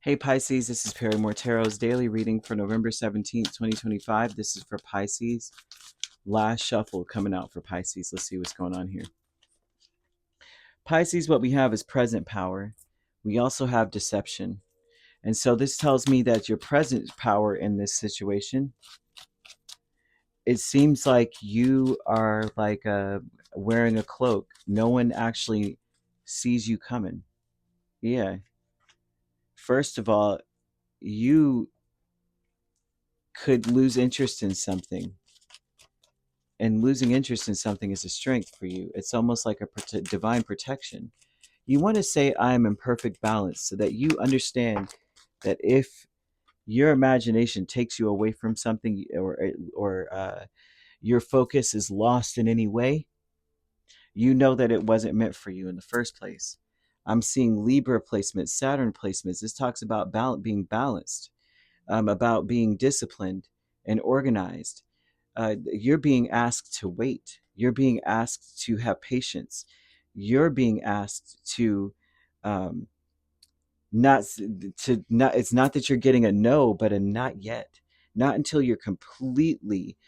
Hey Pisces, this is Perrymore Tarot's daily reading for November 17th, 2025. This is for Pisces. Last shuffle coming out for Pisces. Let's see what's going on here. Pisces, what we have is present power. We also have deception. And so this tells me that your present power in this situation, it seems like you are like wearing a cloak. No one actually sees you coming. Yeah. First of all, you could lose interest in something, and losing interest in something is a strength for you. It's almost like a divine protection. You want to say I am in perfect balance so that you understand that if your imagination takes you away from something, or your focus is lost in any way, you know that it wasn't meant for you in the first place. I'm seeing Libra placements, Saturn placements. This talks about being balanced, about being disciplined and organized. You're being asked to wait. You're being asked to have patience. You're being asked to um, not to not. It's not that you're getting a no, but a not yet. Not until you're completely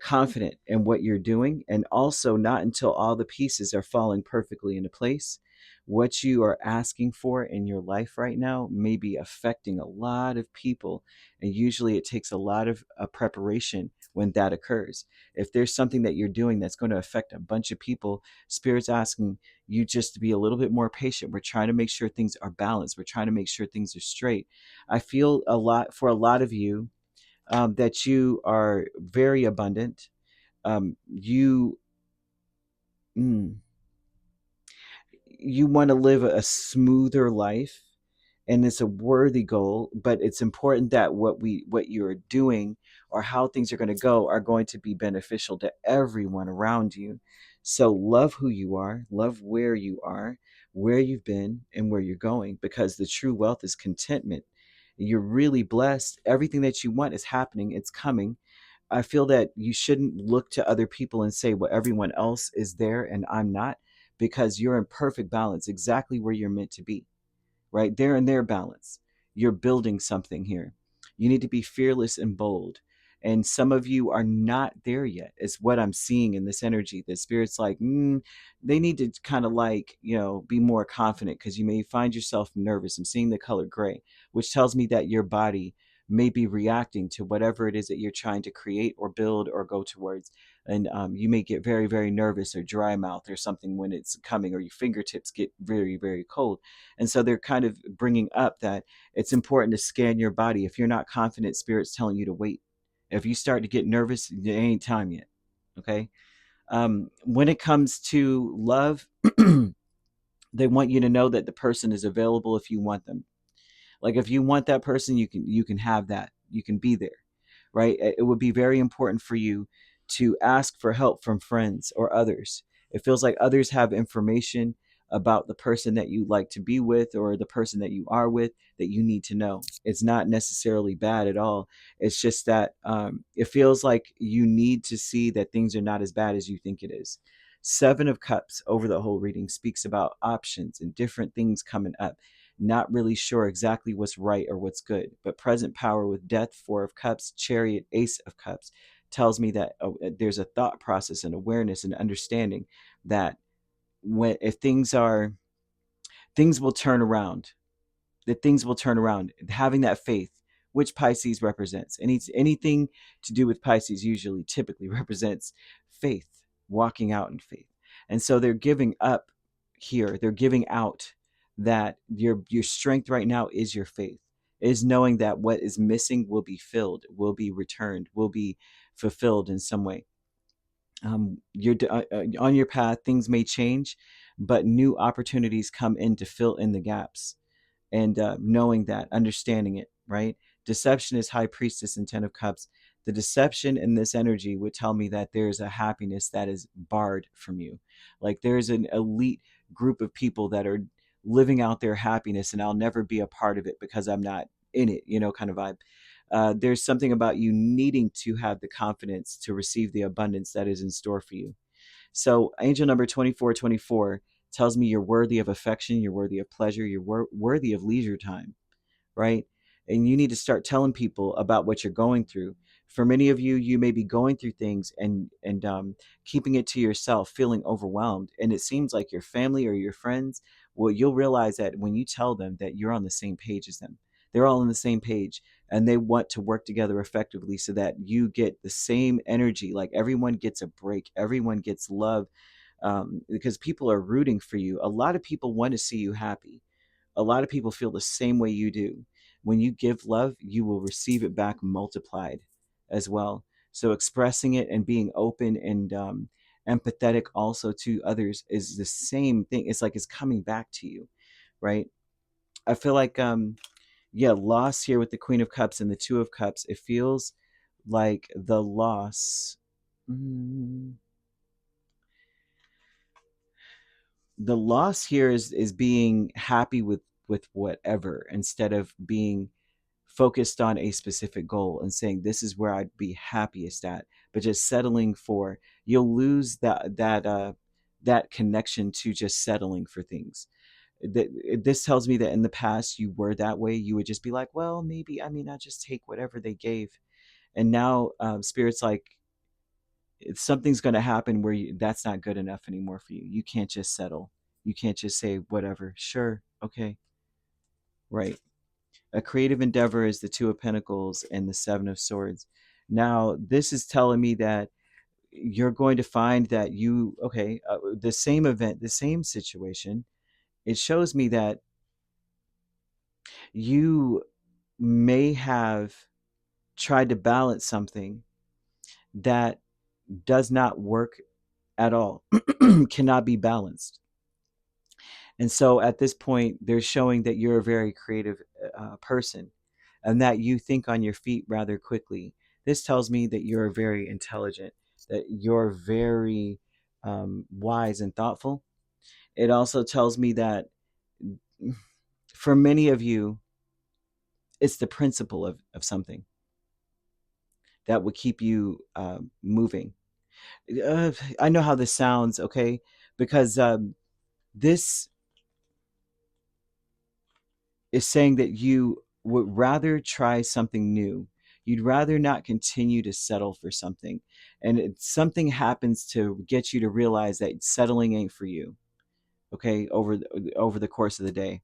confident in what you're doing, and also not until all the pieces are falling perfectly into place. What you are asking for in your life right now may be affecting a lot of people, and usually it takes a lot of preparation when that occurs. If there's something that you're doing that's going to affect a bunch of people, Spirit's asking you just to be a little bit more patient. We're trying to make sure things are balanced. We're trying to make sure things are straight. I feel a lot for a lot of you, that you are very abundant. You mm, you want to live a smoother life, and it's a worthy goal. But it's important that what you're doing or how things are going to go are going to be beneficial to everyone around you. So love who you are, love where you are, where you've been, and where you're going, because the true wealth is contentment. You're really blessed. Everything that you want is happening. It's coming. I feel that you shouldn't look to other people and say, well, everyone else is there and I'm not, because you're in perfect balance, exactly where you're meant to be, right there in their balance. You're building something here. You need to be fearless and bold. And some of you are not there yet. It's what I'm seeing in this energy. The spirit's like, they need to kind of like, be more confident, because you may find yourself nervous. I'm seeing the color gray, which tells me that your body may be reacting to whatever it is that you're trying to create or build or go towards. And you may get very, very nervous or dry mouth or something when it's coming, or your fingertips get very, very cold. And so they're kind of bringing up that it's important to scan your body. If you're not confident, Spirit's telling you to wait. If you start to get nervous, it ain't time yet. Okay. When it comes to love, they want you to know that the person is available if you want them. Like if you want that person, you can have that. You can be there, right? It would be very important for you to ask for help from friends or others. It feels like others have information about the person that you like to be with, or the person that you are with, that you need to know. It's not necessarily bad at all. It's just that it feels like you need to see that things are not as bad as you think it is. Seven of Cups over the whole reading speaks about options and different things coming up. Not really sure exactly what's right or what's good. But present power with Death, Four of Cups, Chariot, Ace of Cups tells me that there's a thought process and awareness and understanding that if things will turn around, that things will turn around. Having that faith, which Pisces represents, anything to do with Pisces usually typically represents faith, walking out in faith. And so they're giving up here. They're giving out that your strength right now is your faith, is knowing that what is missing will be filled, will be returned, will be fulfilled in some way. You're on your path. Things may change, but new opportunities come in to fill in the gaps. And knowing that, understanding it, right? Deception is High Priestess and Ten of Cups. The deception in this energy would tell me that there's a happiness that is barred from you. Like there's an elite group of people that are living out their happiness, and I'll never be a part of it because I'm not in it, kind of vibe. There's something about you needing to have the confidence to receive the abundance that is in store for you. So angel number 2424 tells me you're worthy of affection, you're worthy of pleasure, you're worthy of leisure time, right? And you need to start telling people about what you're going through. For many of you, you may be going through things and keeping it to yourself, feeling overwhelmed. And it seems like your family or your friends, well, you'll realize that when you tell them that you're on the same page as them, they're all on the same page and they want to work together effectively so that you get the same energy. Like everyone gets a break, everyone gets love, because people are rooting for you. A lot of people want to see you happy. A lot of people feel the same way you do. When you give love, you will receive it back multiplied as well. So expressing it and being open and empathetic also to others is the same thing. It's like it's coming back to you, right? I feel like yeah, loss here with the Queen of Cups and the Two of Cups. It feels like the loss. Mm, the loss here is being happy with whatever instead of being focused on a specific goal and saying this is where I'd be happiest at, but just settling for, you'll lose that connection to just settling for things. This tells me that in the past you were that way. You would just be like, well, maybe, I mean, I just take whatever they gave. And now spirit's like, something's going to happen where that's not good enough anymore for you. You can't just settle. You can't just say whatever. Sure, okay, right. A creative endeavor is the Two of Pentacles and the Seven of Swords. Now, this is telling me that you're going to find that the same event, the same situation, it shows me that you may have tried to balance something that does not work at all, cannot be balanced. And so at this point, they're showing that you're a very creative person and that you think on your feet rather quickly. This tells me that you're very intelligent, that you're very wise and thoughtful. It also tells me that for many of you, it's the principle of something that will keep you moving. I know how this sounds, okay? Because this is saying that you would rather try something new. You'd rather not continue to settle for something. And something happens to get you to realize that settling ain't for you, okay, over the course of the day.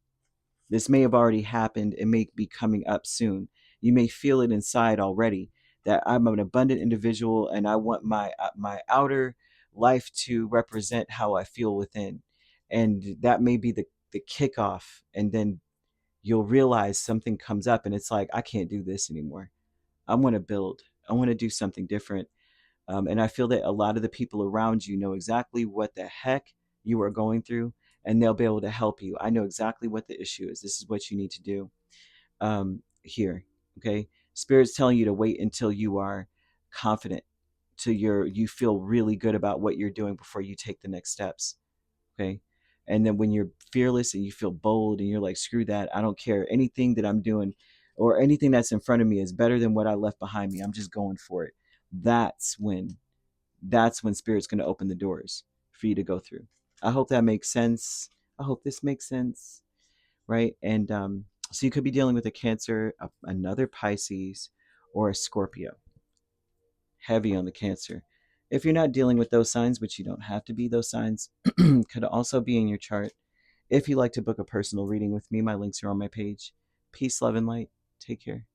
This may have already happened. It may be coming up soon. You may feel it inside already that I'm an abundant individual and I want my outer life to represent how I feel within. And that may be the kickoff. And then you'll realize something comes up and it's like, I can't do this anymore. I want to build. I want to do something different. And I feel that a lot of the people around you know exactly what the heck you are going through and they'll be able to help you. I know exactly what the issue is. This is what you need to do here. Okay. Spirit's telling you to wait until you are confident, till you feel really good about what you're doing before you take the next steps. Okay. And then when you're fearless and you feel bold and you're like, screw that, I don't care. Anything that I'm doing or anything that's in front of me is better than what I left behind me. I'm just going for it. That's when spirit's going to open the doors for you to go through. I hope that makes sense. I hope this makes sense. Right. And so you could be dealing with a Cancer, another Pisces, or a Scorpio. Heavy on the Cancer. If you're not dealing with those signs, which you don't have to be, those signs could also be in your chart. If you'd like to book a personal reading with me, my links are on my page. Peace, love, and light. Take care.